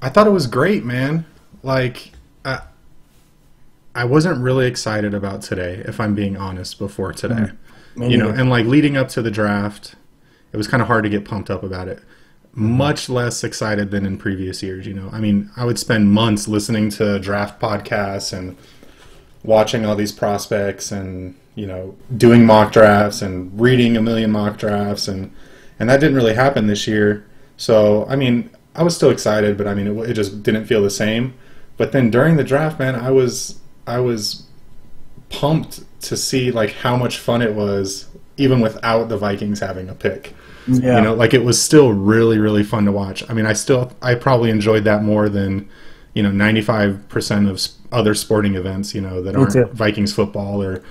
I thought it was great, man. Like, I wasn't really excited about today, if I'm being honest, before today. You know, and like leading up to the draft, it was kind of hard to get pumped up about it. Much less excited than in previous years, you know. I mean, I would spend months listening to draft podcasts and watching all these prospects and, you know, doing mock drafts and reading a million mock drafts, and that didn't really happen this year. So, I mean, I was still excited, but I mean, it just didn't feel the same. But then during the draft, man, I was pumped to see like how much fun it was, even without the Vikings having a pick. Yeah. You know, like it was still really, really fun to watch. I mean, I probably enjoyed that more than, you know, 95% of other sporting events, you know, that aren't Vikings football, or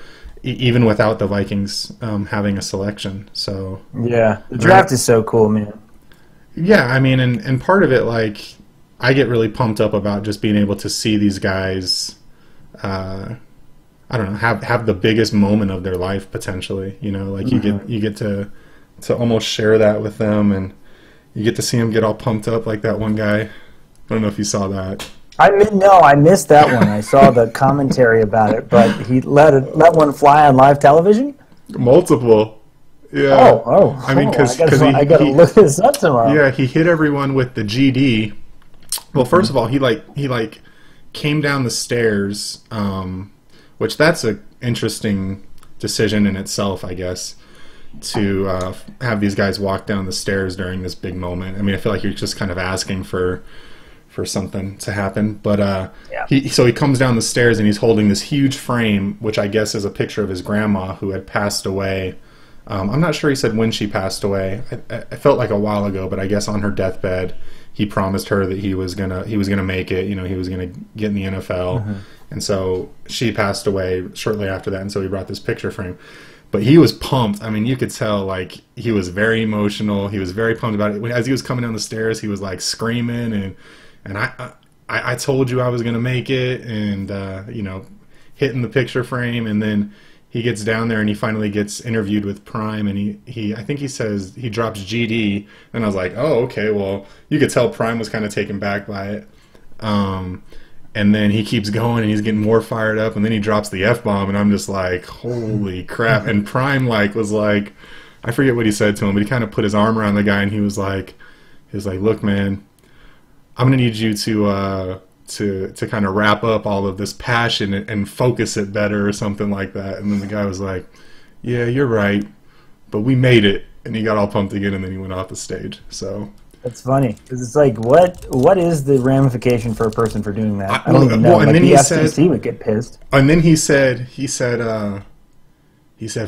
even without the Vikings having a selection. So yeah, the draft is so cool, man. Yeah, I mean, and part of it, like, I get really pumped up about just being able to see these guys, I don't know, have the biggest moment of their life potentially. You know, like you get to almost share that with them, and you get to see them get all pumped up like that one guy. I don't know if you saw that. I missed that one. I saw the commentary about it, but he let one fly on live television. Multiple. Yeah. I mean, because I gotta look this up tomorrow. Yeah, he hit everyone with the GD. Well, first of all, he came down the stairs, which that's an interesting decision in itself, I guess, to have these guys walk down the stairs during this big moment. I mean, I feel like you're just kind of asking for something to happen, but so he comes down the stairs and he's holding this huge frame, which I guess is a picture of his grandma who had passed away. I'm not sure he said when she passed away. I felt like a while ago, but I guess on her deathbed, he promised her that he was gonna make it. You know, he was gonna get in the NFL, and so she passed away shortly after that. And so he brought this picture frame. But he was pumped. I mean, you could tell, like, he was very emotional. He was very pumped about it. As he was coming down the stairs, he was like screaming, and I told you I was gonna make it, and you know, hitting the picture frame, and then he gets down there and he finally gets interviewed with Prime, and I think he says he drops GD, and I was like, oh, okay, well, you could tell Prime was kind of taken back by it. And then he keeps going and he's getting more fired up, and then he drops the F-bomb, and I'm just like, holy crap. And Prime was like, I forget what he said to him, but he kind of put his arm around the guy, and he was like, look, man, I'm gonna need you to kind of wrap up all of this passion and focus it better, or something like that. And then the guy was like, yeah, you're right, but we made it. And he got all pumped again, and then he went off the stage. So that's funny, because it's like, what is the ramification for a person for doing that? I don't even know. Well, and like then the he FCC said, would get pissed. And then he said,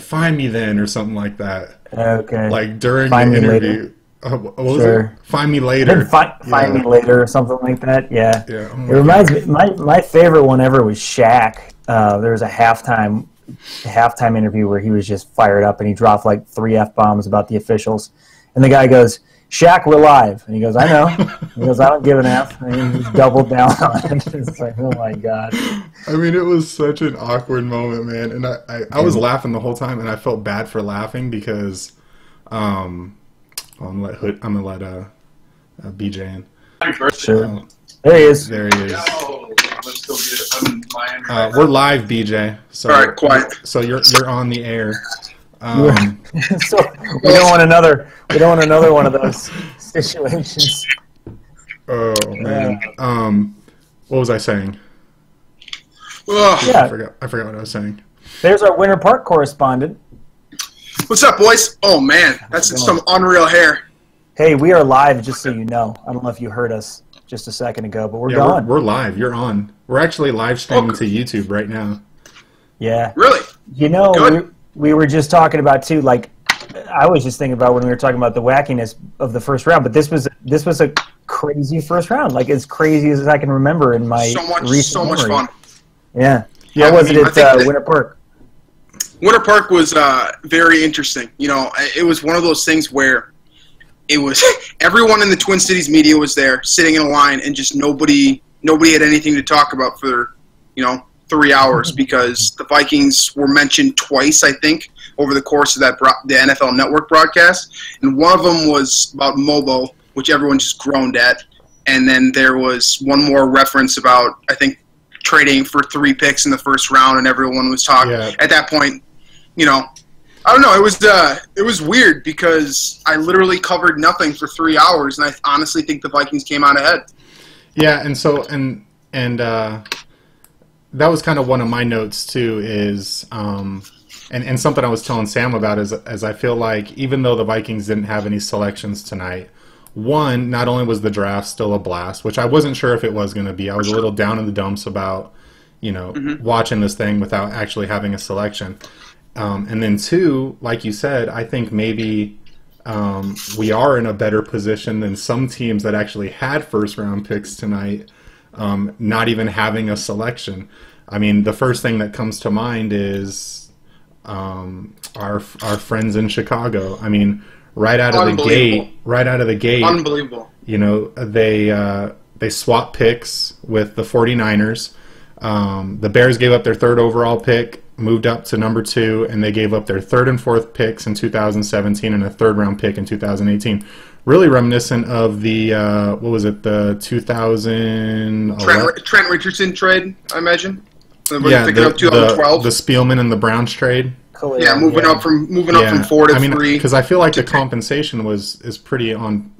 find me then, or something like that. Okay. Like during Find the interview. Later. What was it? Find me later. Find me later, or something like that. Yeah. Yeah. It reminds me. My favorite one ever was Shaq. There was a halftime interview where he was just fired up, and he dropped like 3 F-bombs about the officials, and the guy goes, "Shaq, we're live," and he goes, "I know." He goes, "I don't give an F," and he just doubled down on it. It's like, oh my god. I mean, it was such an awkward moment, man, and I was laughing the whole time, and I felt bad for laughing because, I'm gonna let BJ in. Sure. There he is. There he is. No, let's go get it. I'm in Miami. We're live, BJ. So, all right, quiet. So you're on the air. So we don't want another one of those situations. Oh man. What was I saying? Yeah. I forgot what I was saying. There's our Winter Park correspondent. What's up, boys? Oh man, that's some unreal hair. Hey, we are live, just so you know. I don't know if you heard us just a second ago, but we're going. We're live. You're on. We're actually live streaming to YouTube right now. Yeah. Really? You know, we were just talking about too. Like, I was just thinking about when we were talking about the wackiness of the first round, but this was a crazy first round. Like, as crazy as I can remember in my recent memory. Much fun. Yeah. How was it at Winter Park? Winter Park was very interesting. You know, it was one of those things where it was everyone in the Twin Cities media was there, sitting in a line, and just nobody had anything to talk about for 3 hours because the Vikings were mentioned twice, I think, over the course of the NFL Network broadcast, and one of them was about Mobo, which everyone just groaned at, and then there was one more reference about, I think, trading for 3 picks in the first round, and everyone was talking. Yeah. At that point, I don't know. It was weird because I literally covered nothing for 3 hours, and I honestly think the Vikings came out ahead. Yeah, and so and that was kind of one of my notes too. Is and something I was telling Sam about is I feel like even though the Vikings didn't have any selections tonight, one, not only was the draft still a blast, which I wasn't sure if it was going to be. I was a little down in the dumps about watching this thing without actually having a selection. And then two, like you said, I think maybe we are in a better position than some teams that actually had first-round picks tonight, not even having a selection. I mean, the first thing that comes to mind is our friends in Chicago. I mean, right out of the gate, unbelievable. They swapped picks with the 49ers. The Bears gave up their 3rd overall pick, moved up to number 2, and they gave up their 3rd and 4th picks in 2017 and a 3rd-round pick in 2018. Really reminiscent of the, the 2011... Trent Richardson trade, I imagine? Yeah, the 2012. The Spielman and the Browns trade. Cool, yeah, moving up from 4 to 3. Because I feel like the compensation is pretty on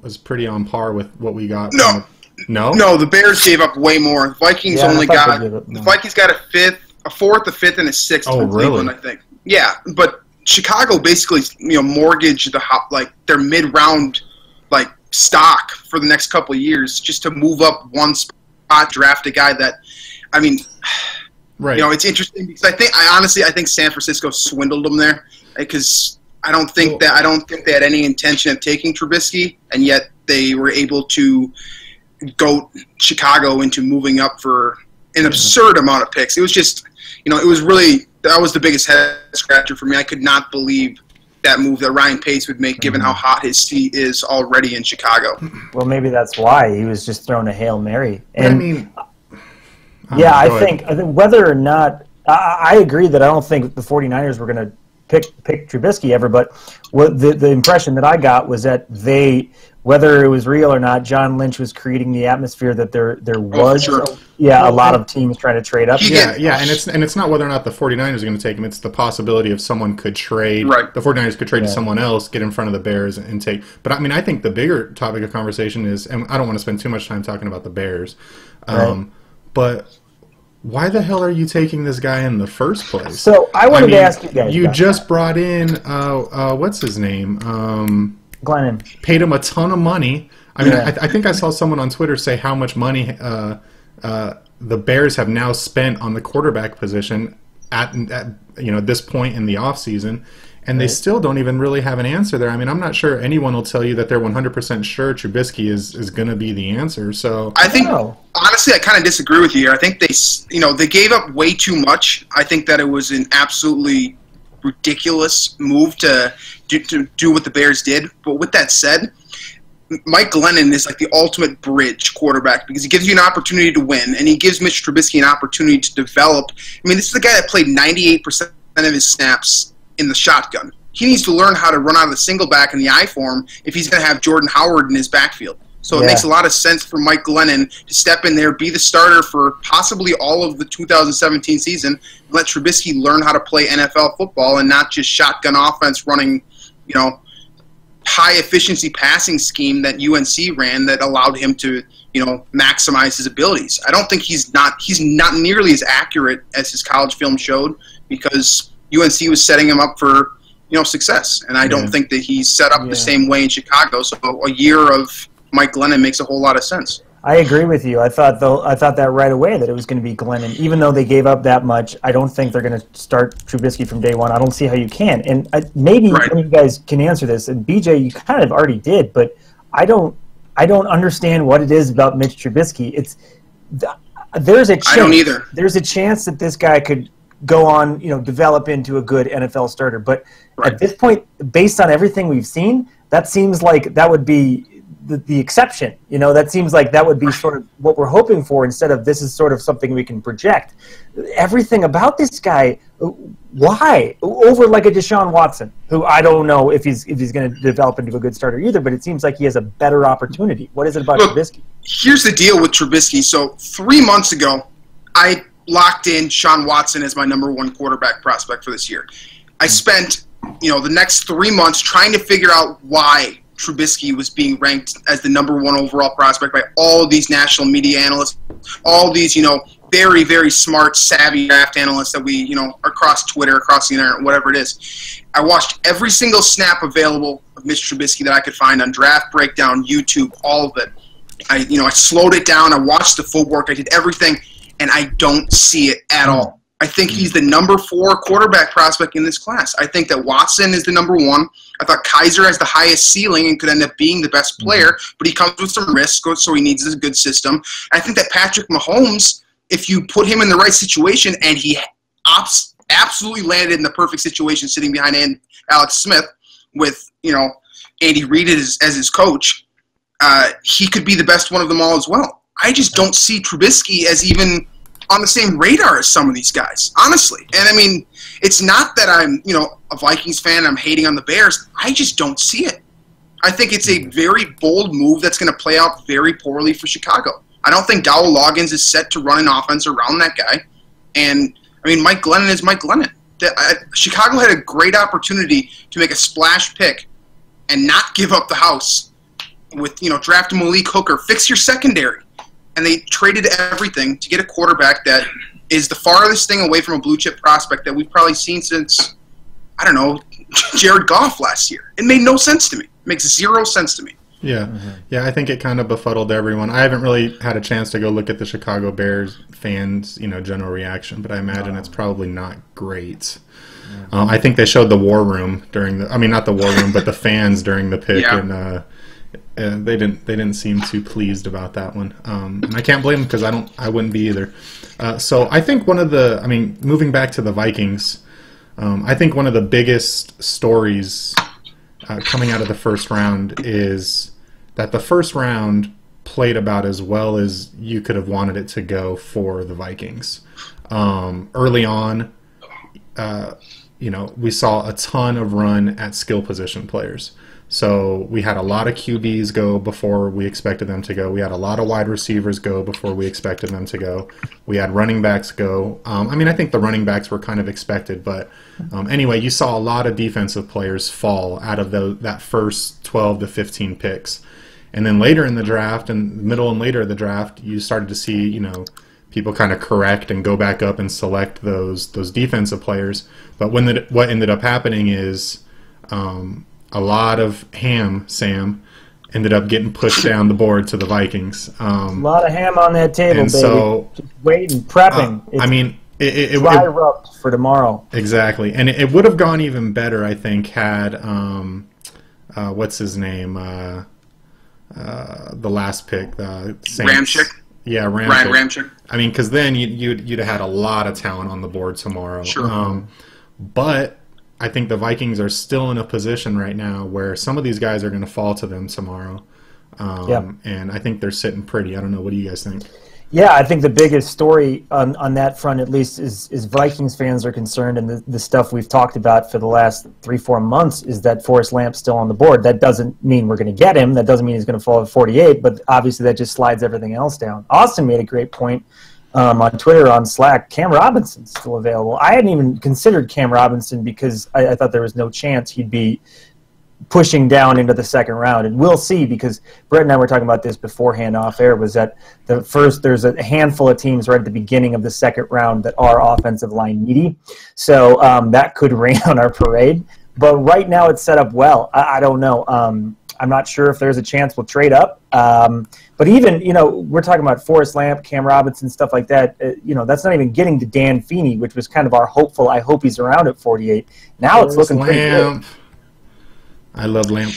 par with what we got. No, the Bears gave up way more. The Vikings the Vikings got a 4th, a 5th, and a 6th from Cleveland, I think. Yeah, but Chicago basically mortgaged their mid-round stock for the next couple of years just to move up one spot, draft a guy that, I mean. Right. It's interesting because I think San Francisco swindled them there because I don't think they had any intention of taking Trubisky, and yet they were able to goat Chicago into moving up for an absurd amount of picks. It was just, it was really, that was the biggest head scratcher for me. I could not believe that move that Ryan Pace would make, given how hot his seat is already in Chicago. Well, maybe that's why he was just throwing a Hail Mary. And I think whether or not I agree that I don't think the 49ers were going to pick Trubisky ever, but the impression that I got was that whether it was real or not, John Lynch was creating the atmosphere that there was a lot of teams trying to trade up. And it's not whether or not the 49ers are going to take him, it's the possibility of someone could trade. Right. The 49ers could trade to someone else, get in front of the Bears and take. But I mean, I think the bigger topic of conversation is, and I don't want to spend too much time talking about the Bears, but why the hell are you taking this guy in the first place? So I wanted to ask you guys. You just brought in what's his name? Glennon. Paid him a ton of money. I mean, I think I saw someone on Twitter say how much money the Bears have now spent on the quarterback position at this point in the offseason, and they still don't even really have an answer there. I mean, I'm not sure anyone will tell you that they're 100% sure Trubisky is going to be the answer. So I think, honestly, I kind of disagree with you here. I think they gave up way too much. I think that it was an absolutely ridiculous move to do what the Bears did. But with that said, Mike Glennon is like the ultimate bridge quarterback because he gives you an opportunity to win, and he gives Mitch Trubisky an opportunity to develop. I mean, this is the guy that played 98% of his snaps in the shotgun. He needs to learn how to run out of the single back in the I form if he's going to have Jordan Howard in his backfield. So it makes a lot of sense for Mike Glennon to step in there, be the starter for possibly all of the 2017 season, and let Trubisky learn how to play NFL football and not just shotgun offense running, high-efficiency passing scheme that UNC ran that allowed him to, maximize his abilities. I don't think he's not nearly as accurate as his college film showed because UNC was setting him up for, success. And I don't think that he's set up the same way in Chicago. So a year of Mike Glennon makes a whole lot of sense. I agree with you. I thought that right away that it was going to be Glennon. Even though they gave up that much, I don't think they're going to start Trubisky from day one. I don't see how you can. And maybe one of you guys can answer this. And BJ, you kind of already did, but I don't understand what it is about Mitch Trubisky. There's a chance. I don't either. There's a chance that this guy could go on, develop into a good NFL starter. But at this point, based on everything we've seen, that seems like that would be the exception. That seems like that would be sort of what we're hoping for instead of this is sort of something we can project. Everything about this guy, Why? Over like a Deshaun Watson, who I don't know if he's going to develop into a good starter either, but it seems like he has a better opportunity. What is it about Trubisky? Here's the deal with Trubisky. So 3 months ago, I locked in Sean Watson as my number 1 quarterback prospect for this year. I spent, the next 3 months trying to figure out why Trubisky was being ranked as the number 1 overall prospect by all these national media analysts, all these, very, very smart, savvy draft analysts that we, across Twitter, across the internet, whatever it is. I watched every single snap available of Mitch Trubisky that I could find on Draft Breakdown, YouTube, all of it. I slowed it down. I watched the footwork. I did everything, and I don't see it at all. I think he's the number 4 quarterback prospect in this class. I think that Watson is the number 1. I thought Kaiser has the highest ceiling and could end up being the best player, but he comes with some risk, so he needs a good system. I think that Patrick Mahomes, if you put him in the right situation, and he absolutely landed in the perfect situation sitting behind Alex Smith with, Andy Reid as his coach, he could be the best one of them all as well. I just don't see Trubisky as even on the same radar as some of these guys, honestly. And, I mean, it's not that I'm, a Vikings fan, I'm hating on the Bears. I just don't see it. I think it's a very bold move that's going to play out very poorly for Chicago. I don't think Dowell Loggins is set to run an offense around that guy. And, I mean, Mike Glennon is Mike Glennon. Chicago had a great opportunity to make a splash pick and not give up the house with, draft Malik Hooker, fix your secondary. And they traded everything to get a quarterback that is the farthest thing away from a blue-chip prospect that we've probably seen since, I don't know, Jared Goff last year. It made no sense to me. It makes 0 sense to me. Yeah, yeah, I think it kind of befuddled everyone. I haven't really had a chance to go look at the Chicago Bears fans, general reaction, but I imagine it's probably not great. I think they showed the war room during not the war room, but the fans during the pick, and they didn't seem too pleased about that one. And I can't blame them because I wouldn't be either. So I think moving back to the Vikings, I think one of the biggest stories coming out of the first round is that the first round played about as well as you could have wanted it to go for the Vikings. Early on, we saw a ton of run at skill position players. So we had a lot of QBs go before we expected them to go. We had a lot of wide receivers go before we expected them to go. We had running backs go. I think the running backs were kind of expected, but anyway, you saw a lot of defensive players fall out of that first 12 to 15 picks. And then later in the draft, and middle and later of the draft, you started to see, people kind of correct and go back up and select those defensive players. But what ended up happening is a lot of Sam ended up getting pushed down the board to the Vikings. A lot of ham on that table, baby. So, just waiting, prepping. It dry rubbed for tomorrow. Exactly, and it would have gone even better, I think, had what's his name, the last pick, the Saints. Ramczyk. Yeah, Ramczyk. Ryan Ramczyk. Because then you'd have had a lot of talent on the board tomorrow. Sure. But I think the Vikings are still in a position right now where some of these guys are going to fall to them tomorrow. And I think they're sitting pretty. I don't know. What do you guys think? Yeah, I think the biggest story on that front, at least, is Vikings fans are concerned, and the stuff we've talked about for the last 3-4 months is that Forrest Lamp's still on the board. That doesn't mean we're going to get him. That doesn't mean he's going to fall at 48, but obviously that just slides everything else down. Austin made a great point on Twitter, on Slack. Cam Robinson's still available. I hadn't even considered Cam Robinson because I thought there was no chance he'd be pushing down into the second round, and we'll see, because Brett and I were talking about this beforehand off air, was that there's a handful of teams right at the beginning of the second round that are offensive line needy, so that could rain on our parade, but right now it's set up well. I don't know. I'm not sure if there's a chance we'll trade up, but even, we're talking about Forrest Lamp, Cam Robinson, stuff like that, that's not even getting to Dan Feeney, which was kind of our hopeful, I hope he's around at 48. Now it's looking pretty good. I love Lamp.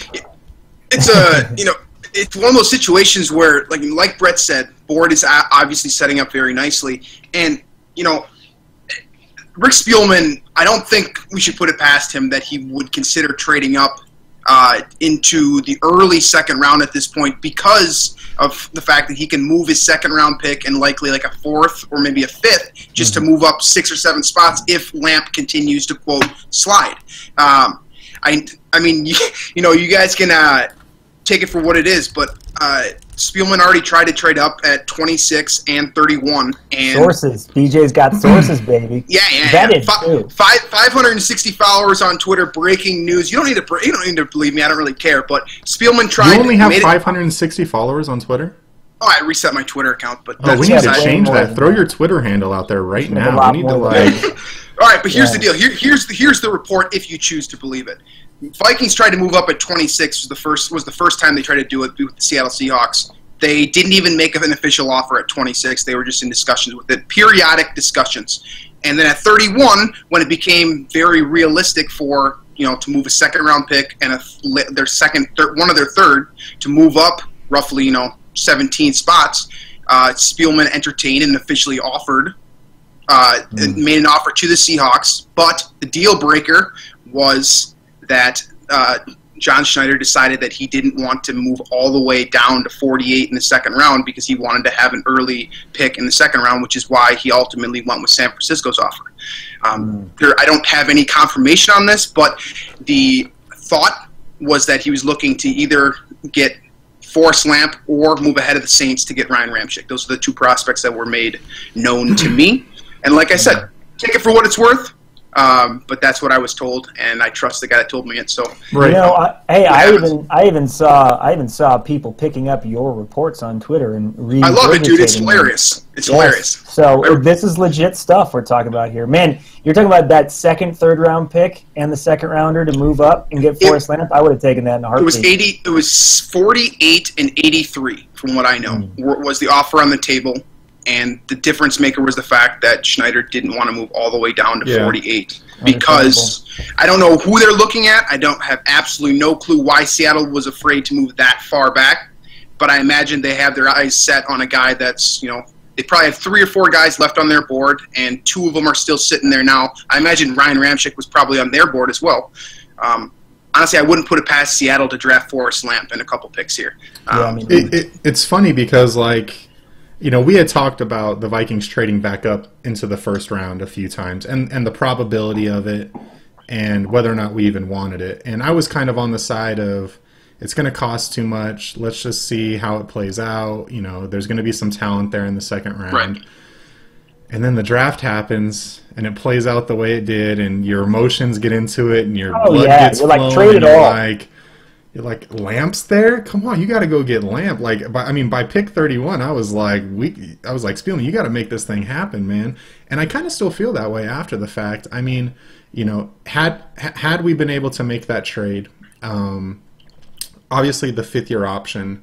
It's it's one of those situations where, like Brett said, board is obviously setting up very nicely, and Rick Spielman, I don't think we should put it past him that he would consider trading up into the early second round at this point, because of the fact that he can move his second-round pick and likely like a fourth or maybe a fifth just to move up 6 or 7 spots if Lamp continues to, quote, slide. I mean, you guys can take it for what it is, but Spielman already tried to trade up at 26 and 31. And sources. BJ's got sources, baby. Yeah. Vetted, too. 560 followers on Twitter. Breaking news. You don't need to believe me. I don't really care. But Spielman tried. You only have 560 followers on Twitter? Oh, I reset my Twitter account, but we need to change that. Throw your Twitter handle out there right now. We need to like. All right, but here's the deal. Here's the report. If you choose to believe it, Vikings tried to move up at 26. Was the first time they tried to do it with the Seattle Seahawks. They didn't even make an official offer at 26. They were just in discussions with it, periodic discussions. And then at 31, when it became very realistic for to move a second-round pick and one of their third to move up roughly 17 spots, Spielman entertained and officially offered. Made an offer to the Seahawks, but the deal breaker was that John Schneider decided that he didn't want to move all the way down to 48 in the second round because he wanted to have an early pick in the second round, which is why he ultimately went with San Francisco's offer. I don't have any confirmation on this, but the thought was that he was looking to either get Forrest Lamp or move ahead of the Saints to get Ryan Ramczyk. Those are the two prospects that were made known to me. And like I said, take it for what it's worth. But that's what I was told, and I trust the guy that told me it. So, right. I even saw people picking up your reports on Twitter and reading. I love it, dude. It's hilarious. It's hilarious. So this is legit stuff we're talking about here, man. You're talking about that second, third round pick and the second rounder to move up and get Forrest Lamp. I would have taken that in a heartbeat. It was 48 and 83, from what I know, was the offer on the table. And the difference maker was the fact that Schneider didn't want to move all the way down to 48 because I don't know who they're looking at. I don't have absolutely no clue why Seattle was afraid to move that far back. But I imagine they have their eyes set on a guy that's, they probably have 3 or 4 guys left on their board, and 2 of them are still sitting there now. I imagine Ryan Ramczyk was probably on their board as well. Honestly, I wouldn't put it past Seattle to draft Forrest Lamp and a couple picks here. It's funny because, we had talked about the Vikings trading back up into the first round a few times and the probability of it and whether or not we even wanted it. And I was kind of on the side of it's going to cost too much. Let's just see how it plays out. There's going to be some talent there in the second round. Right. And then the draft happens and it plays out the way it did and your emotions get into it and your blood gets flowing. Trade it all. You're like, Lamp's there? Come on, you got to go get Lamp. By pick 31, I was like, Spielman, you got to make this thing happen, man. And I kind of still feel that way after the fact. I mean, had we been able to make that trade, obviously the 5th-year option.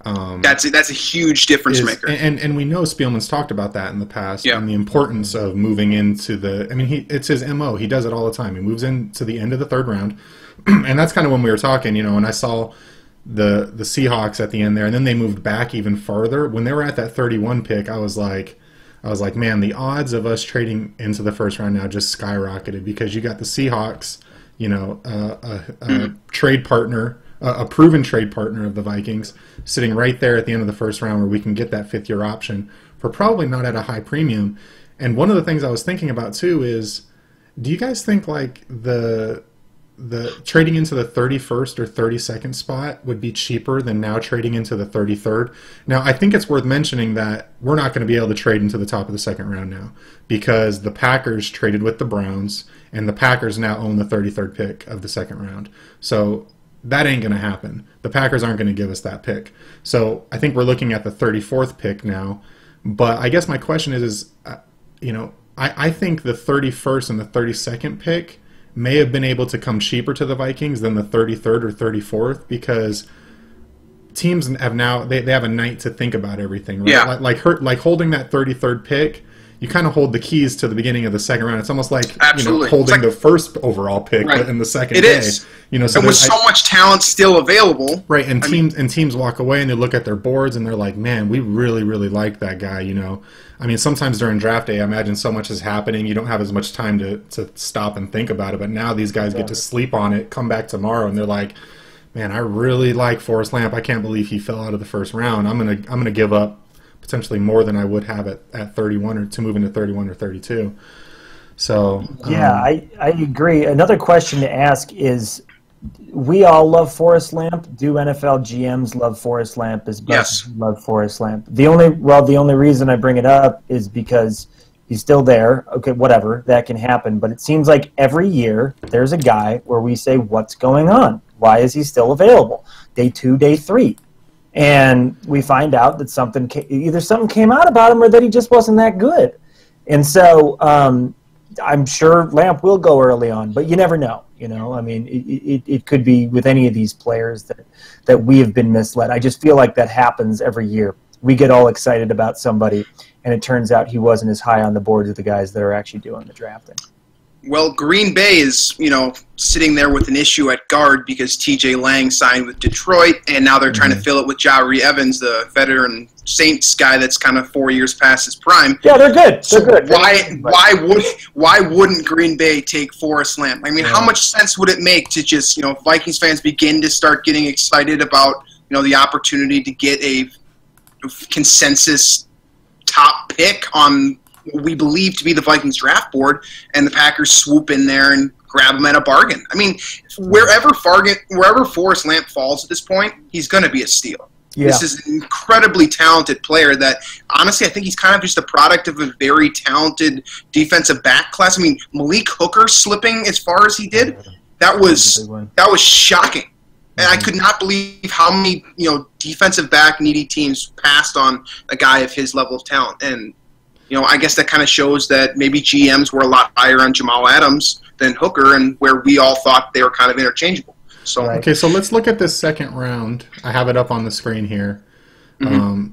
That's a huge difference maker. And we know Spielman's talked about that in the past and the importance of moving into the. I mean, it's his MO. He does it all the time. He moves into the end of the third round. And that's kind of when we were talking, and I saw the Seahawks at the end there, and then they moved back even farther. When they were at that 31 pick, I was like, man, the odds of us trading into the first round now just skyrocketed because you got the Seahawks, a trade partner, a proven trade partner of the Vikings, sitting right there at the end of the first round where we can get that 5th-year option for probably not at a high premium. And one of the things I was thinking about too is, do you guys think the trading into the 31st or 32nd spot would be cheaper than now trading into the 33rd? Now, I think it's worth mentioning that we're not going to be able to trade into the top of the second round now because the Packers traded with the Browns, and the Packers now own the 33rd pick of the second round. So that ain't going to happen. The Packers aren't going to give us that pick. So I think we're looking at the 34th pick now. But I guess my question is I think the 31st and the 32nd pick may have been able to come cheaper to the Vikings than the 33rd or 34th because teams have now they have a night to think about everything, right? Yeah. Like holding that 33rd pick, you kind of hold the keys to the beginning of the second round. It's almost like holding the first overall pick in the second day. It is. So and with so much talent still available, right? And teams walk away and they look at their boards and they're like, "Man, we really, really like that guy." I mean, sometimes during draft day, I imagine so much is happening. You don't have as much time to stop and think about it. But now these guys get to sleep on it, come back tomorrow, and they're like, man, I really like Forrest Lamp. I can't believe he fell out of the first round. I'm gonna give up potentially more than I would have at 31 or to move into 31 or 32. So yeah, I agree. Another question to ask is, we all love Forrest Lamp. Do NFL GMs love Forrest Lamp as much as we love Forrest Lamp? The only reason I bring it up is because he's still there. Okay, whatever, that can happen. But it seems like every year there's a guy where we say, what's going on? Why is he still available? Day 2, day 3. And we find out that either something came out about him or that he just wasn't that good. And so I'm sure Lamp will go early on, but you never know. I mean, it could be with any of these players that we have been misled. I just feel like that happens every year. We get all excited about somebody, and it turns out he wasn't as high on the board as the guys that are actually doing the drafting. Well, Green Bay is, sitting there with an issue at guard because T.J. Lang signed with Detroit, and now they're trying to fill it with Ja'Marr Evans, the veteran Saints guy that's kind of 4 years past his prime. Yeah, they're good. So why wouldn't Green Bay take Forrest Lamp? I mean, how much sense would it make to just, Vikings fans begin to start getting excited about, the opportunity to get a consensus top pick on what we believe to be the Vikings draft board, and the Packers swoop in there and grab him at a bargain. I mean, wherever Forrest Lamp falls at this point, he's going to be a steal. Yeah. This is an incredibly talented player that, honestly, I think he's kind of just a product of a very talented defensive back class. I mean, Malik Hooker slipping as far as he did, that was shocking. And I could not believe how many, defensive back needy teams passed on a guy of his level of talent. And I guess that kind of shows that maybe GMs were a lot higher on Jamal Adams than Hooker, and where we all thought they were kind of interchangeable. So okay, so let's look at this second round. I have it up on the screen here.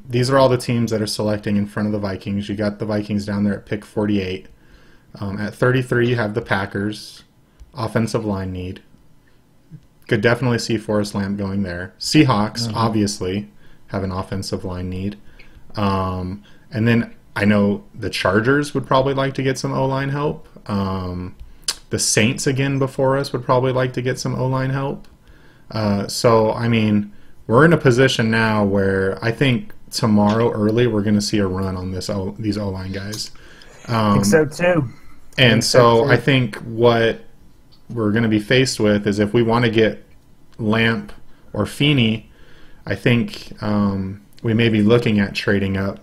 These are all the teams that are selecting in front of the Vikings. You got the Vikings down there at pick 48. At 33, you have the Packers, offensive line need. Could definitely see Forrest Lamp going there. Seahawks, obviously, have an offensive line need. And then I know the Chargers would probably like to get some O-line help. The Saints, again, before us, would probably like to get some O-line help. So, I mean, we're in a position now where I think tomorrow early we're going to see a run on these O-line guys. I think so, too. And so I think what we're going to be faced with is if we want to get Lamp or Feeney, I think we may be looking at trading up.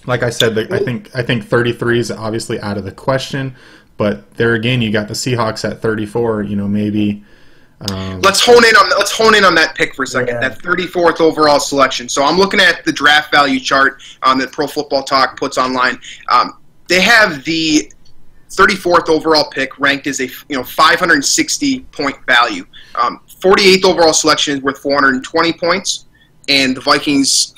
Like I said, I think 33 is obviously out of the question, but there again, you got the Seahawks at 34. Maybe. Let's hone in on that pick for a second. Yeah. That 34th overall selection. So I'm looking at the draft value chart that Pro Football Talk puts online. They have the 34th overall pick ranked as a 560 point value. 48th overall selection is worth 420 points, and the Vikings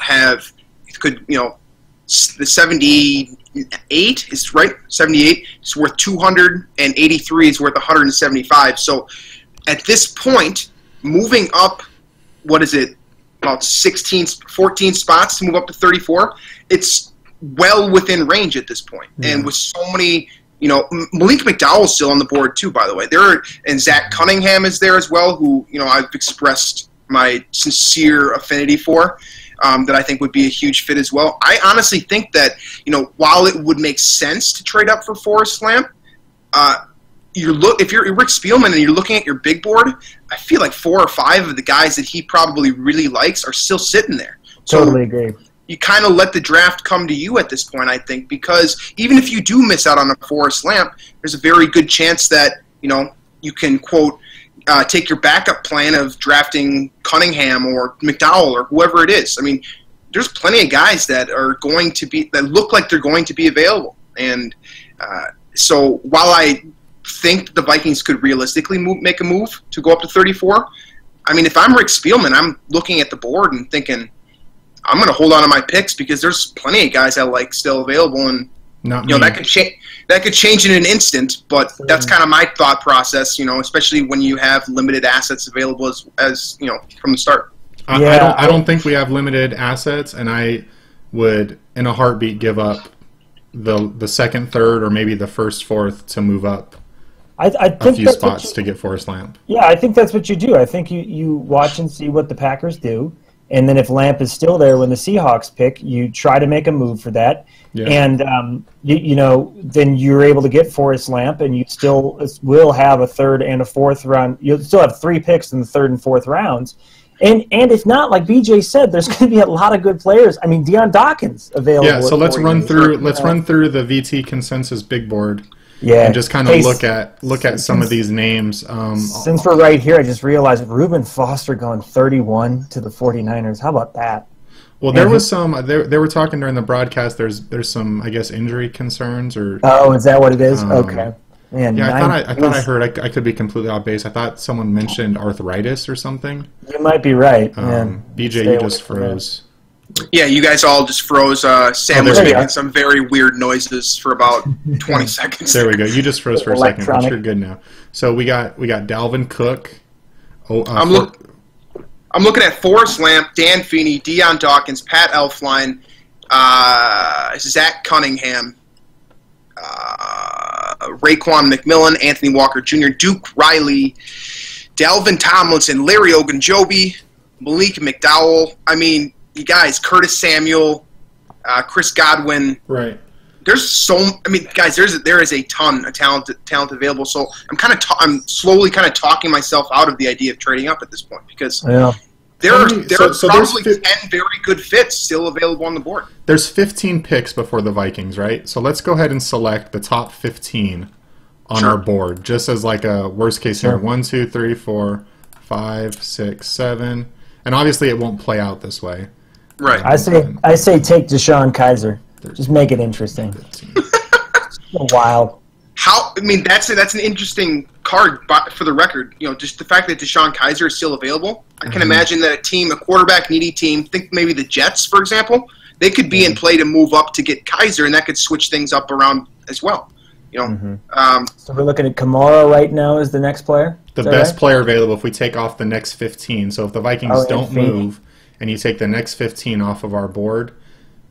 the 78 is right. 78 is worth 200, and 83 is worth 175. So at this point, moving up, what is it, about 14 spots to move up to 34, it's well within range at this point. Yeah. And with so many, Malik McDowell's still on the board too, by the way. And Zach Cunningham is there as well, who, I've expressed my sincere affinity for. That I think would be a huge fit as well. I honestly think that, while it would make sense to trade up for Forrest Lamp, if you're Rick Spielman and you're looking at your big board, I feel like 4 or 5 of the guys that he probably really likes are still sitting there. Totally agree. You kind of let the draft come to you at this point, I think, because even if you do miss out on a Forrest Lamp, there's a very good chance that, you can, quote, take your backup plan of drafting Cunningham or McDowell or whoever it is. I mean, there's plenty of guys that look like they're going to be available. And so while I think the Vikings could realistically make a move to go up to 34, I mean, if I'm Rick Spielman, I'm looking at the board and thinking, I'm going to hold on to my picks because there's plenty of guys I like still available, and that could change in an instant. But that's kind of my thought process, especially when you have limited assets available as from the start. I don't think we have limited assets, and I would in a heartbeat give up the second, third, or maybe the first, fourth to move up. I a think few that's spots to get Forrest Lamp. Yeah, I think that's what you do. I think you watch and see what the Packers do, and then if Lamp is still there when the Seahawks pick, you try to make a move for that. Yeah. And then you're able to get Forrest Lamp, and you still will have a third and a fourth round. You'll still have 3 picks in the third and fourth rounds. And if not, like BJ said, there's going to be a lot of good players. I mean, Deion Dawkins available. Yeah, so let's run through the VT consensus big board. Yeah, and just kind of look at some of these names. Since we're right here, I just realized Reuben Foster going 31 to the 49ers. How about that? Well, there was some. They were talking during the broadcast. There's some, I guess, injury concerns or. Oh, is that what it is? Okay. Man, yeah, I thought I heard. I could be completely off base. I thought someone mentioned arthritis or something. You might be right. BJ, you just froze. Yeah, you guys all just froze. Sam was making some very weird noises for about 20 seconds. There we go. You just froze for a second, but you're good now. So we got Dalvin Cook. I'm looking at Forrest Lamp, Dan Feeney, Deion Dawkins, Pat Elflein, Zach Cunningham, Raekwon McMillan, Anthony Walker Jr., Duke Riley, Dalvin Tomlinson, Larry Ogunjobi, Malik McDowell. I mean, you guys, Curtis Samuel, Chris Godwin. Right. There's guys, there is a ton of talent available. So I'm slowly kind of talking myself out of the idea of trading up at this point because there are probably 10 very good fits still available on the board. There's 15 picks before the Vikings, right? So let's go ahead and select the top 15 on our board, just as like a worst case scenario. 1, 2, 3, 4, 5, 6, 7, and obviously it won't play out this way. Right. I say take Deshaun Kaiser. Just make it interesting. So wild. That's an interesting card for the record. Just the fact that Deshaun Kaiser is still available. I can imagine that a quarterback needy team, think maybe the Jets, for example, they could be in play to move up to get Kaiser, and that could switch things up around as well. So we're looking at Kamara right now as the next player. The best player available if we take off the next 15. So if the Vikings don't move, and you take the next 15 off of our board.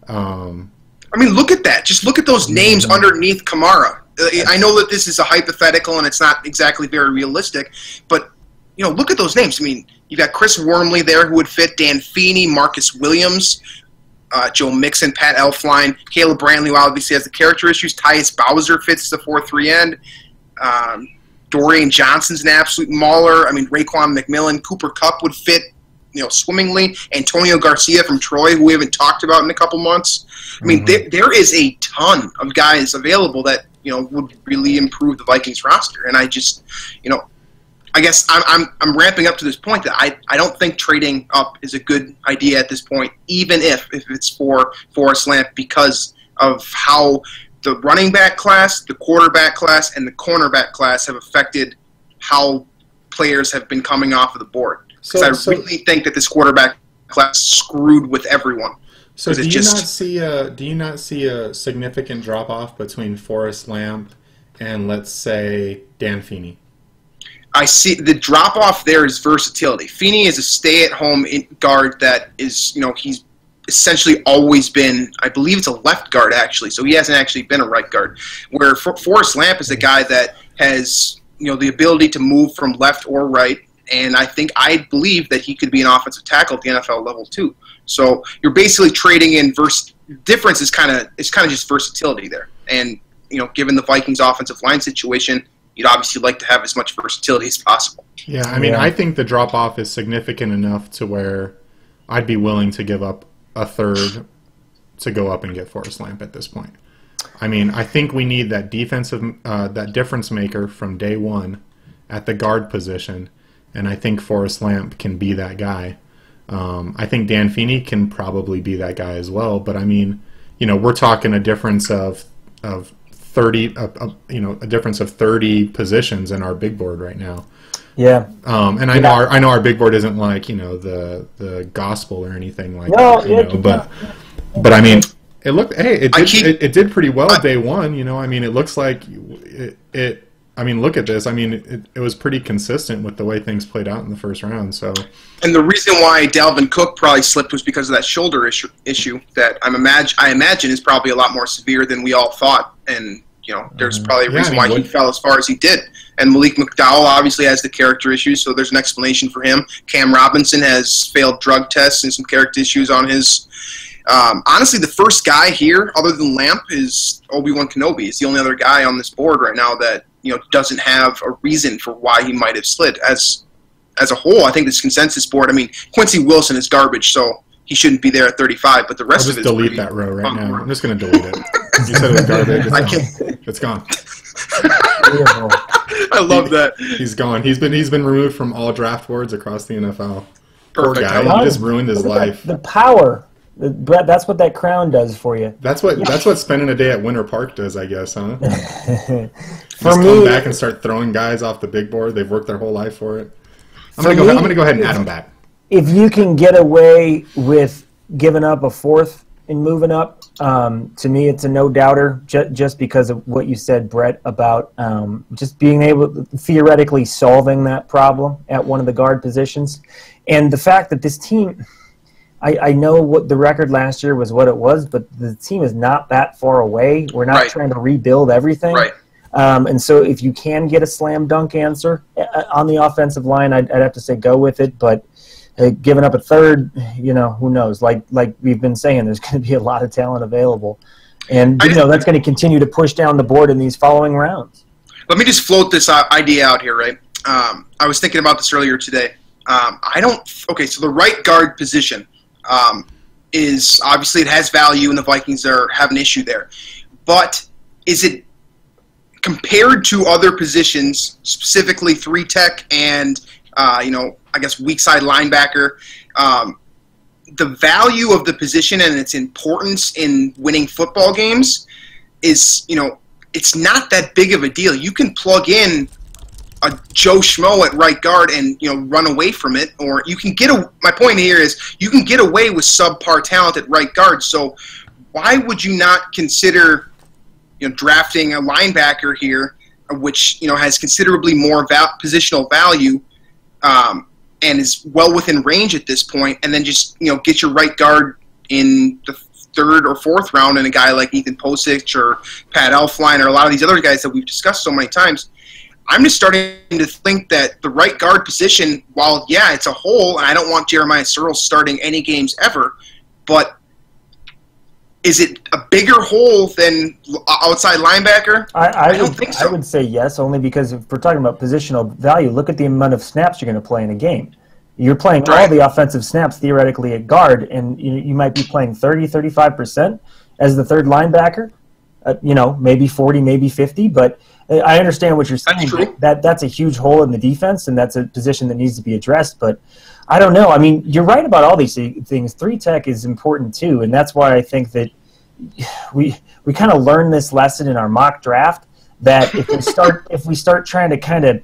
Look at that. Just look at those names underneath Kamara. I know that this is a hypothetical and it's not exactly very realistic, but look at those names. You got Chris Wormley there who would fit, Dan Feeney, Marcus Williams, Joe Mixon, Pat Elflein, Caleb Brantley, who obviously has the character issues. Tyus Bowser fits the 4-3 end. Dorian Johnson's an absolute mauler. Raekwon McMillan, Cooper Kupp would fit swimmingly. Antonio Garcia from Troy, who we haven't talked about in a couple months. There is a ton of guys available that would really improve the Vikings roster. And I just, I guess I'm ramping up to this point that I don't think trading up is a good idea at this point, even if it's for Forrest Lamp, because of how the running back class, the quarterback class, and the cornerback class have affected how players have been coming off of the board. Because I really think that this quarterback class screwed with everyone. So do you not see a significant drop off between Forrest Lamp and, let's say, Dan Feeney? I see the drop off there is versatility. Feeney is a stay-at-home guard that is, he's essentially always been, I believe it's a left guard actually, so he hasn't actually been a right guard. Where Forrest Lamp is a guy that has, the ability to move from left or right. And I believe that he could be an offensive tackle at the NFL level too. So you're basically trading in difference is kind of just versatility there. And given the Vikings offensive line situation, you'd obviously like to have as much versatility as possible. Yeah, I think the drop off is significant enough to where I'd be willing to give up a third to go up and get Forrest Lamp at this point. I think we need that that difference maker from day one at the guard position. And I think Forrest Lamp can be that guy. I think Dan Feeney can probably be that guy as well. But we're talking a difference of 30, a difference of 30 positions in our big board right now. Yeah. And I know our big board isn't like the gospel or anything like that. But it looked it did pretty well day one. It looks like it. Look at this. It was pretty consistent with the way things played out in the first round. So, and the reason why Dalvin Cook probably slipped was because of that shoulder issue that I imagine is probably a lot more severe than we all thought. And there's probably a reason why he fell as far as he did. And Malik McDowell obviously has the character issues, so there's an explanation for him. Cam Robinson has failed drug tests and some character issues on his. Honestly, the first guy here, other than Lamp, is Obi-Wan Kenobi. He's the only other guy on this board right now that doesn't have a reason for why he might have slid. As a whole, I think this consensus board. I mean, Quincy Wilson is garbage, so he shouldn't be there at 35. But the rest I'll of just it. Delete that row right now. I'm just going to delete it. You said it was garbage. It's gone. I love that. He's gone. He's been removed from all draft boards across the NFL. Poor Perfect. guy. He just ruined his life. The power. Brett, that's what that crown does for you. That's what spending a day at Winter Park does, I guess, huh? For me, come back and start throwing guys off the big board. They've worked their whole life for it. I'm gonna go ahead and add him back. If you can get away with giving up a fourth and moving up, to me it's a no-doubter, just because of what you said, Brett, about just being able theoretically solving that problem at one of the guard positions. And the fact that this team, I know what the record last year was what it was, but the team is not that far away. We're not trying to rebuild everything. Right. And so if you can get a slam dunk answer on the offensive line, I'd have to say go with it. But giving up a third, who knows? Like we've been saying, there's going to be a lot of talent available. And, that's going to continue to push down the board in these following rounds. Let me just float this idea out here, right? I was thinking about this earlier today. So the right guard position is obviously it has value, and the Vikings have an issue there. But is it compared to other positions, specifically 3-tech and I guess weak side linebacker, the value of the position and its importance in winning football games is it's not that big of a deal. You can plug in a Joe Schmo at right guard and run away from it, or you can my point here is you can get away with subpar talent at right guard. So why would you not consider drafting a linebacker here, which has considerably more positional value and is well within range at this point, and then just get your right guard in the third or fourth round, and a guy like Ethan Posich or Pat Elflein or a lot of these other guys that we've discussed so many times. I'm just starting to think that the right guard position, while, it's a hole, and I don't want Jeremiah Searles starting any games ever, but is it a bigger hole than outside linebacker? I don't think so. I would say yes, only because if we're talking about positional value, look at the amount of snaps you're going to play in a game. You're playing all the offensive snaps theoretically at guard, and you might be playing 30, 35% as the third linebacker, maybe 40, maybe 50, but I understand what you're saying. That's true. That's a huge hole in the defense, and that's a position that needs to be addressed. But I don't know. I mean, you're right about all these things. 3-tech is important too, and that's why I think that we kind of learned this lesson in our mock draft, that if we start trying to kind of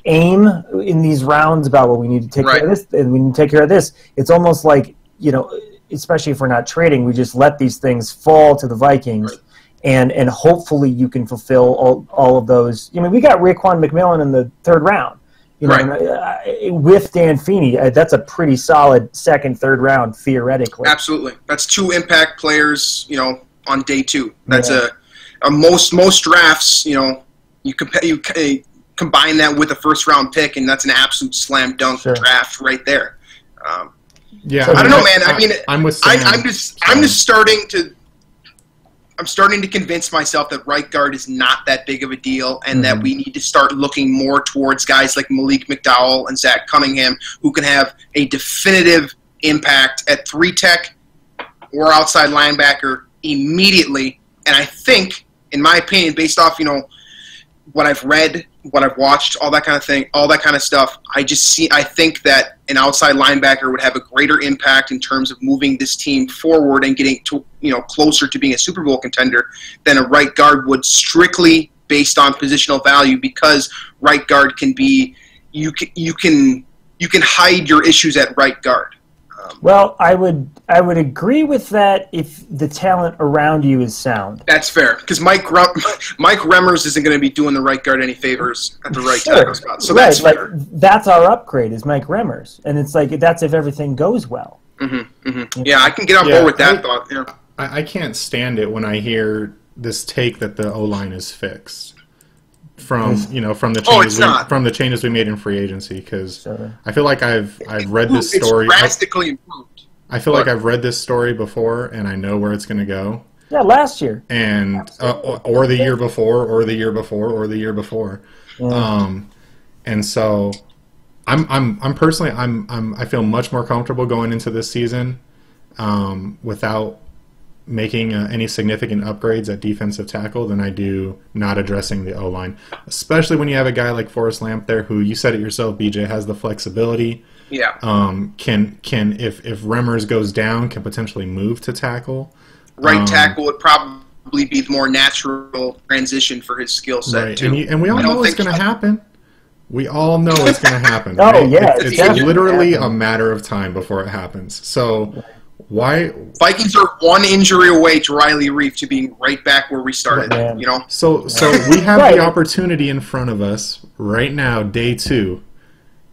aim in these rounds about we need to take care of this and we need to take care of this, it's almost like especially if we're not trading, we just let these things fall to the Vikings. Right. And hopefully you can fulfill all of those. We got Raekwon McMillan in the third round. With Dan Feeney, that's a pretty solid second, third round theoretically. Absolutely, that's 2 impact players. On day 2, that's a most drafts. You combine that with a first round pick, and that's an absolute slam dunk draft right there. I don't know, man. I mean, I'm just starting to. I'm starting to convince myself that right guard is not that big of a deal, and that we need to start looking more towards guys like Malik McDowell and Zach Cunningham, who can have a definitive impact at 3-tech or outside linebacker immediately. And I think, in my opinion, based off what I've read, what I've watched, all that kind of thing, all that kind of stuff, I think that an outside linebacker would have a greater impact in terms of moving this team forward and getting to closer to being a Super Bowl contender than a right guard would, strictly based on positional value, because right guard can be you can hide your issues at right guard. Well, I would agree with that if the talent around you is sound. That's fair, because Mike Remmers isn't going to be doing the right guard any favors at the right tackle spot. So that's fair. That's our upgrade, is Mike Remmers, and it's like that's if everything goes well. Yeah, I can get on board with that thought. Yeah. I can't stand it when I hear this take that the O-line is fixed. from the Oh, changes it's not. from the changes we made in free agency, because Sure. I feel like I've read this It's story. drastically improved. I feel like I've read this story before, and I know where it's going to go. Yeah, last year. And or the year before, or the year before, or the year before. Yeah. And so I'm personally I feel much more comfortable going into this season without making any significant upgrades at defensive tackle than I do not addressing the O-line, especially when you have a guy like Forrest Lamp there, who, you said it yourself, BJ, has the flexibility. Yeah. Can if Remmers goes down, can potentially move to tackle. Right tackle would probably be the more natural transition for his skill set, Right. too. And we all know it's going to happen. We all know it's going to happen. Oh, right? yeah, It's definitely literally happen. a matter of time before it happens. So why? Vikings are one injury away to Riley Reef to being right back where we started. Yeah. You know, So we have Right. the opportunity in front of us right now, day 2.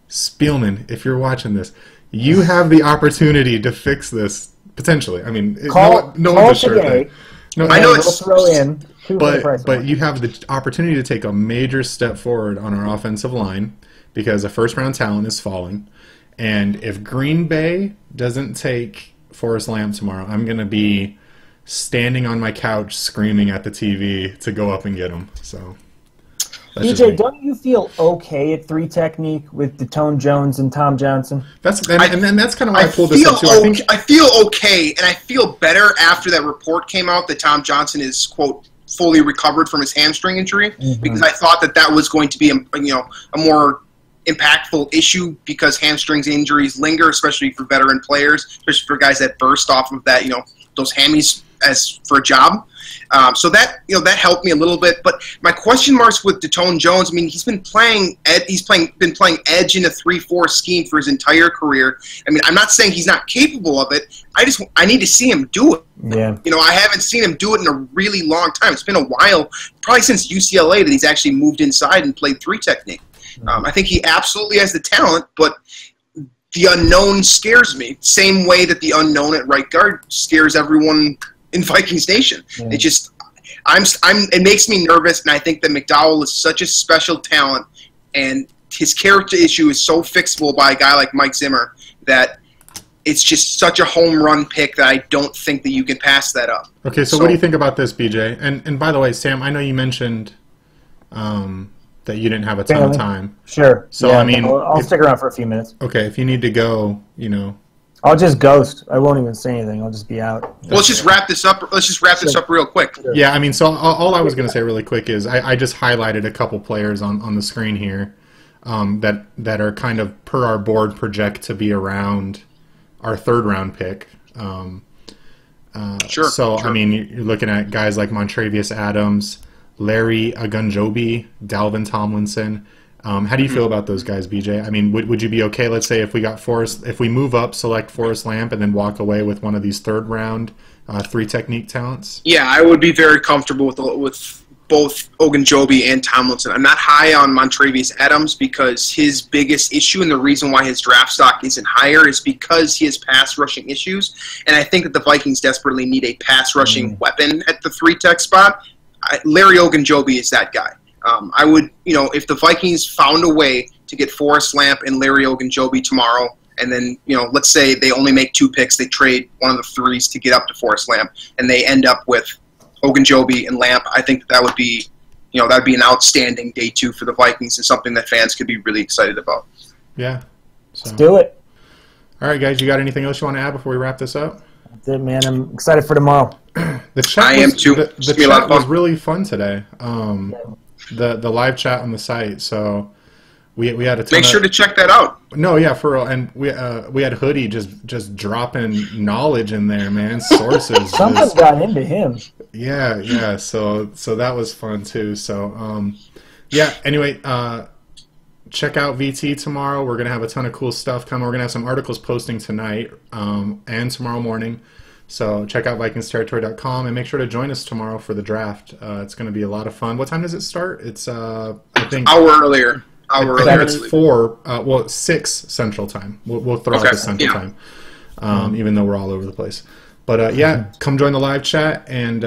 Spielman, if you're watching this, you have the opportunity to fix this potentially. I mean, Call no one's a sure today. thing. No, I know We'll it's- throw in two for the price. but you have the opportunity to take a major step forward on our offensive line, because a first-round talent is falling. And if Green Bay doesn't take Forrest Lamp tomorrow, I'm going to be standing on my couch screaming at the TV to go up and get him. So, that's just DJ, me. don't you feel okay at 3 technique with Detone Jones and Tom Johnson? And then that's kind of why I I pulled this feel up too. I feel okay, and I feel better after that report came out that Tom Johnson is, quote, fully recovered from his hamstring injury, because I thought that was going to be a more impactful issue, because hamstrings injuries linger, especially for veteran players, especially for guys that burst off of that, those hammies as for a job. So that helped me a little bit. But my question marks with Detone Jones, I mean, he's been playing playing edge in a 3-4 scheme for his entire career. I mean, I'm not saying he's not capable of it. I need to see him do it. Yeah. I haven't seen him do it in a really long time. It's been a while, probably since UCLA, that he's actually moved inside and played 3 technique. I think he absolutely has the talent, but the unknown scares me. Same way that the unknown at right guard scares everyone in Vikings Nation. Yeah. It makes me nervous, and I think that McDowell is such a special talent, and his character issue is so fixable by a guy like Mike Zimmer that it's just such a home run pick that I don't think that you can pass that up. Okay, so what do you think about this, BJ? And by the way, Sam, I know you mentioned that you didn't have a ton of time. Sure. So, yeah, I mean, I'll stick around for a few minutes. Okay, if you need to go, I'll just ghost. I won't even say anything. I'll just be out. Well, let's just wrap this up. Let's just wrap this up real quick. Yeah, I mean, so all I was going to say really quick is I just highlighted a couple players on the screen here that are kind of, per our board, project to be around our 3rd round pick. Sure. So, I mean, you're looking at guys like Montrevious Adams, Larry Agunjobi, Dalvin Tomlinson. How do you feel about those guys, BJ? I mean, would you be okay, let's say, if we move up, select Forrest Lamp, and then walk away with one of these 3rd round 3 technique talents? Yeah, I would be very comfortable with both Ogunjobi and Tomlinson. I'm not high on Montrevious Adams, because his biggest issue, and the reason why his draft stock isn't higher, is because he has pass rushing issues. And I think that the Vikings desperately need a pass rushing weapon at the 3 tech spot. Larry Ogunjobi is that guy. I would, if the Vikings found a way to get Forrest Lamp and Larry Ogunjobi tomorrow, and then, let's say they only make 2 picks, they trade one of the 3s to get up to Forrest Lamp, and they end up with Ogunjobi and Lamp, I think that would be, that'd be an outstanding day 2 for the Vikings, and something that fans could be really excited about. Yeah. So. Let's do it. All right, guys, you got anything else you want to add before we wrap this up? That's it, man. I'm excited for tomorrow. The chat I am too. The It's gonna be a lot chat of was fun. really fun today. The live chat on the site. So we had a ton Make sure to check that out. No, yeah, for real. And we had Hoodie just dropping knowledge in there, man. Sources. Something got into him. Yeah. So that was fun too. So yeah. Anyway, check out VT tomorrow. We're gonna have a ton of cool stuff coming. We're gonna have some articles posting tonight and tomorrow morning. So check out VikingsTerritory.com and make sure to join us tomorrow for the draft. It's going to be a lot of fun. What time does it start? It's I think Hour earlier. I think it's 6 Central Time. We'll throw out the Central Time, even though we're all over the place. But yeah, come join the live chat, and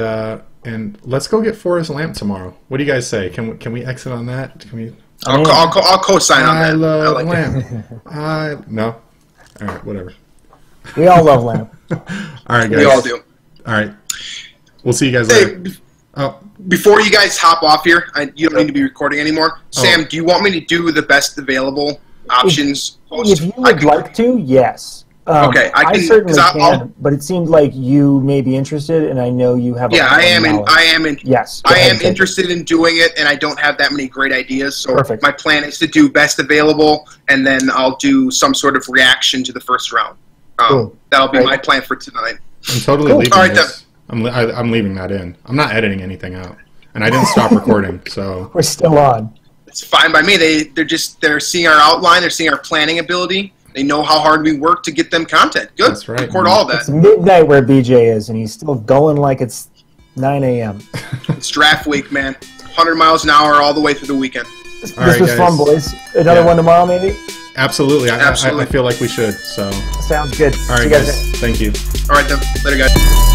And let's go get Forrest Lamp tomorrow. What do you guys say? Can we exit on that? Can we? I'll co-sign on that. I love I like Lamp. No. All right, whatever. We all love Lamp. All right, guys. We all do. All right. We'll see you guys Hey, later. Oh, before you guys hop off here, you don't need to be recording anymore. Sam, do you want me to do the best available options? If you would like to, yes. Okay, I certainly can, but it seemed like you may be interested, and I know you have. Yeah, I am. Yes, I am interested in doing it, and I don't have that many great ideas. So Perfect. my plan is to do best available, and then I'll do some sort of reaction to the first round. Cool. That'll be my plan for tonight. I'm totally leaving All right, this. I'm leaving that in. I'm not editing anything out, and I didn't stop recording. So We're still on. It's fine by me. They're seeing our outline. They're seeing our planning ability. They know how hard we work to get them content. Good. That's right. Record all that. It's midnight where BJ is, and he's still going like it's 9 a.m. It's draft week, man. 100 miles an hour all the way through the weekend. This right, was guys. fun, boys. Another one tomorrow, maybe? absolutely. Absolutely. I feel like we should. So Sounds good. all right, See you guys. guys. Thank you. All right, then. Later, guys.